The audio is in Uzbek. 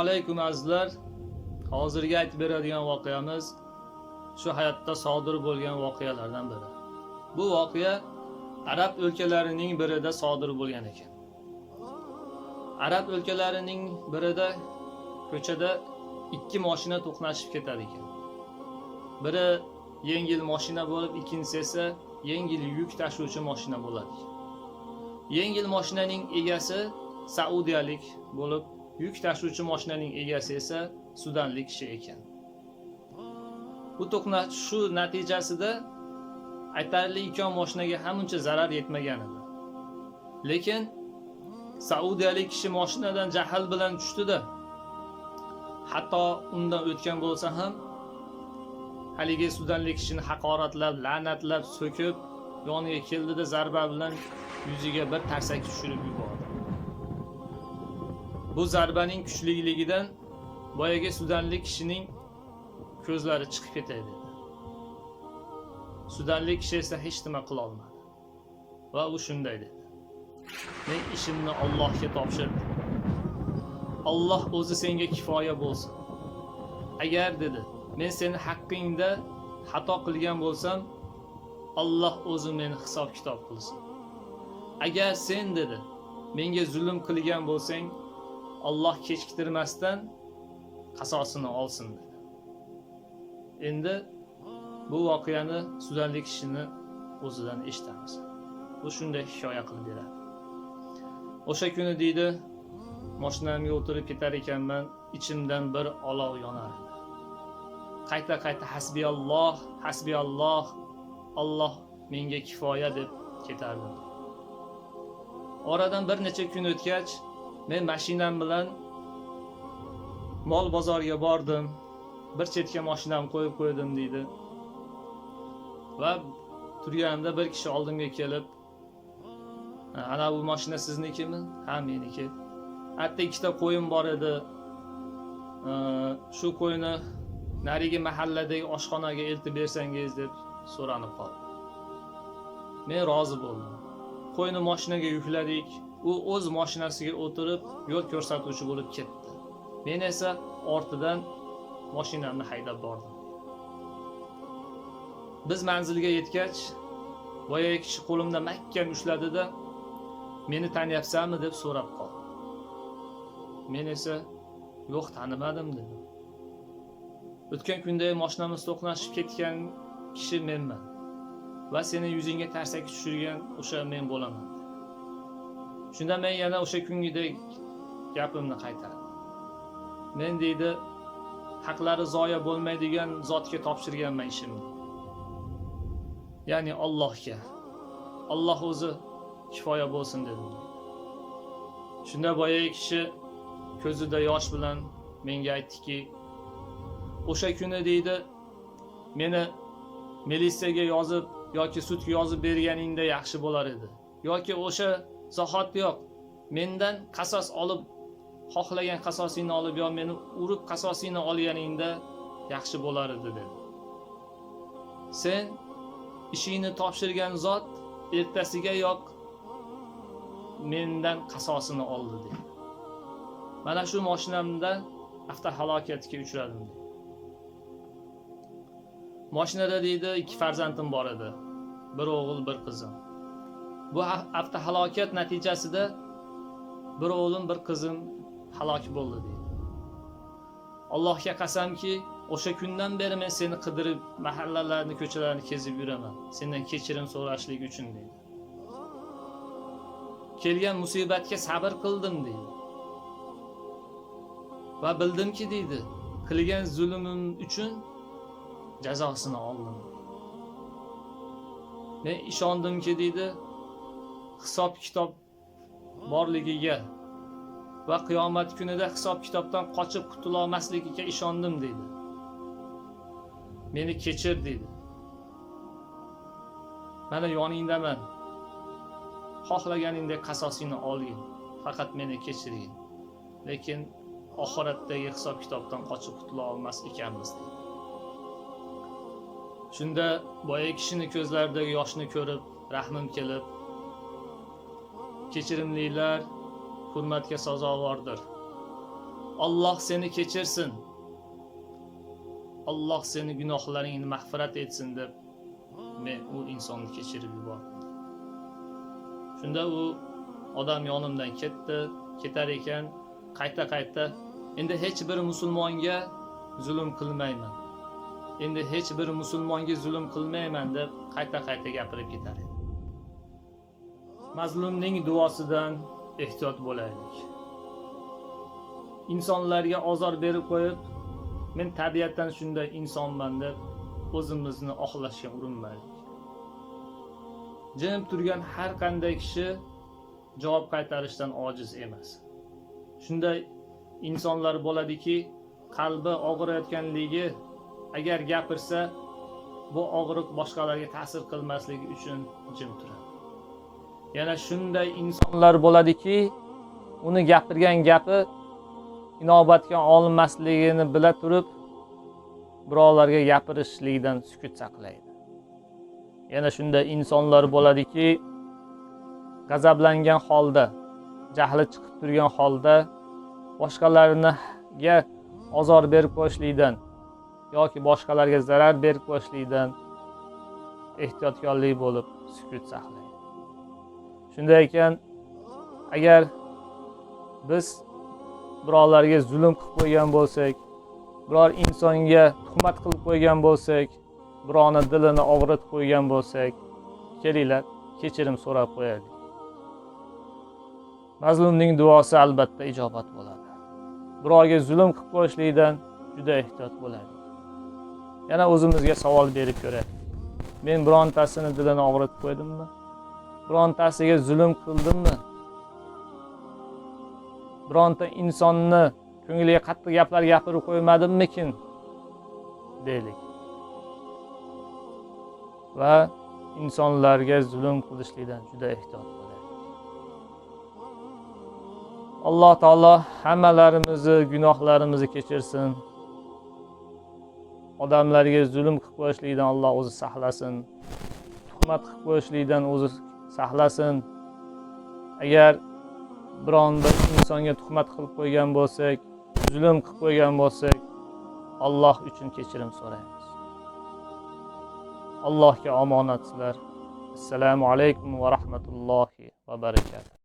Assalomu alaykum azizlar. Hozirgi aytib beradigan voqeamiz shu hayotda sodir bo'lgan voqealardan biri. Bu voqea Arab o'lkalarining birida sodir bo'lgan ekan. Arab o'lkalarining birida ko'chada ikki mashina to'qnashib ketadi ekan. Biri yengil mashina bo'lib, ikkinchisi esa yengil yuk tashuvchi mashina bo'ladi. Yengil mashinaning egasi saudiyalik bo'lib, yuk tashuvchi mashinaning egasi esa sudanlik kishi ekan. Bu to'qnashuv natijasida aytarli ikki mashinaga ham uncha zarar yetmagan edi. Lekin saudiyalik kishi mashinadan jahl bilan tushdi-da, hatto undan o'tgan bo'lsa ham haligi sudanlik kishini haqoratlab, la'natlab, so'kib, yoniga keldida zarba bilan yuziga bir tarsaki tushirib yubordi. Bu zarbaning kuchliligidan boyagi sudanlik kishining ko'zlari chiqib ketay dedi. Sudanlik kishi esa hech nima qila olmadi. Va u shunday dedi: "Men ishimni Allohga topshirdim. Alloh o'zi senga kifoya bo'lsin. Agar dedi, men seni haqqingda xato qilgan bo'lsam, Alloh o'zi meni hisob-kitob qilsin. Agar sen dedi, menga zulm qilgan bo'lsang, Alloh kechiktirmasdan qasosini olsin" dedi. Endi bu voqeani sudanlik kishini o'zidan eshitamiz. U shunday hikoya qilib beradi. O'sha kuni deydi, mashinamga o'tirib ketar ekanman, ichimdan bir olov yonar edi. Qayta hasbiyalloh, hasbiyalloh, Alloh menga kifoya deb ketardim. Oradan bir necha kun o'tgach, men mashinam bilan mol bozorga bordim. Bir chetga mashinamni qo'yib qo'ydim deydi. Va turganimda bir kishi oldimga kelib, "Ana bu mashina siznikimi?" "Ha, meniki." "Hatto ikkita qo'yim bor edi. Shu qo'yni narigi mahalladagi oshxonaga eltib bersangiz" deb so'ranib qoldi. Men rozi bo'ldim. Qo'yni mashinaga yukladik. U o'z mashinasiga o'tirib yo'l ko'rsatuvchi bo'lib ketdi. Men esa ortidan mashinamni haydab bordim. Biz manzilga yetgach, boyagi kishi qo'limda mahkam ushladi-da, "Meni taniyapsanmi?" deb so'rab qoldi. Men esa "Yo'q, tanimadim" dedim. "O'tgan kunda mashinamiz to'qnashib ketgan kishi menman va seni yuzingga tarsaki tushirgan o'sha men bo'laman." Shunda men yana o'sha kungidek gapimni qaytardim. "Men deydi, haqlari zoya bo'lmaydigan zotga topshirganman ishimni. Ya'ni Allohga. Alloh o'zi kifoya bo'lsin" dedim. Shunda boyagi kishi ko'zida yosh bilan menga aytdiki, "O'sha kuni deydi, meni militsiyaga yozib yoki sudga yozib berganingda yaxshi bo'lar edi. Yoki o'sha zahot yo'q, mendan qasos olib, xohlagan qasosingni olib, yo meni urib qasosingni olganingda yaxshi bo'lar edi" dedi. "Sen ishingni topshirgan zot ertasiga yo'q mendan qasosini oldi" dedi. "Mana shu mashinamda avtohalokatga uchradim" dedi. Mashinada deydi, ikki farzandim bor edi. Bir o'g'il, bir qizim. Bu avtohalokat natijasida bir o'g'lim, bir qizim halok bo'ldi deydi. "Allohga qasamki, o'sha kundan beri men seni qidirib mahallalarni, ko'chalarni kezib yuraman, sendan kechirim so'rashlik uchun" deydi. "Kelgan musibatga sabr qildim" deydi. "Va bildimki" deydi, "qilgan zulmim uchun jazosini oldim. Men ishondimki" deydi, "hisob kitob borligiga va qiyomat kunida hisob kitobdan qochib qutula olmasligiga ishondim" deydi. "Meni kechir" deydi. "Mana yoningdaman. Xohlaganingdek qasosingni olgin. Faqat meni kechirgin. Lekin oxiratdagi hisob kitobdan qochib qutula olmas ekanmiz" deydi. Shunda boyagi kishini ko'zlaridagi yoshni ko'rib, rahmim kelib, "Kechirimlilar hurmatga sazovordir. Alloh seni kechirsin. Alloh seni gunohlaringni mag'firat etsin deb men u insonni kechirib yubordim. Shunda u odam yonimdan ketdi, ketar ekan, qayta endi hech bir musulmonga zulm qilmayman. Endi hech bir musulmonga zulm qilmayman deb qayta gapirib ketar edi. Mazlumning duosidan ehtiyot bo'laylik. Insonlarga ozor berib qo'yib, men tabiatan shunday insonman deb o'zimizni oqlashga urinmaylik. Jim turgan har qanday kishi javob qaytarishdan ojiz emas. Shunday insonlar bo'ladiki, qalbi og'riyotganligi agar gapirsa, bu og'riq boshqalarga ta'sir qilmasligi uchun jim turadi. Yana shunday insonlar bo'ladiki, uni gapirgan gapi inobatga olinmasligini bila turib, birovlarga gapirishlikdan sukut saqlaydi. Yana shunday insonlar bo'ladiki, g'azablangan holda, jahli chiqib turgan holda boshqalarga ozor berib qo'yishlikdan yoki boshqalarga zarar berib qo'yishlikdan ehtiyotkorlik bo'lib sukut saqlaydi. Shunday ekan, agar biz birovlarga zulm qilib qo'ygan bo'lsak, biror insonga tuhmat qilib qo'ygan bo'lsak, birovning dilini og'ritib qo'ygan bo'lsak, kelinglar, kechirim so'rab qo'yaylik. Mazlumning duosi albatta ijobat bo'ladi. Birovga zulm qilib qo'yishlikdan juda ehtiyot bo'laylik. Yana o'zimizga savol berib ko'raylik. Men birontasini dilini og'ritib qo'ydimmi? Birontasiga zulm qildimmi? Bironta insonni ko'ngliga qattiq gaplar gapirib qo'ymadimmikin? deylik. Va insonlarga zulm qilishlikdan juda ehtiyot bo'laylik. Alloh taolo hammalarimizni gunohlarimizni kechirsin. Odamlarga zulm qilib qo'yishlikdan Alloh o'zi saqlasin. Tuhmat qilib qo'yishlikdan o'zi saqlasin. Agar biron bir insonga tuhmat qilib qo'ygan bo'lsak, zulm qilib qo'ygan bo'lsak, Alloh uchun kechirim so'raymiz. Allohga omonatsizlar. Assalomu alaykum va rahmatullohi va barakatuh.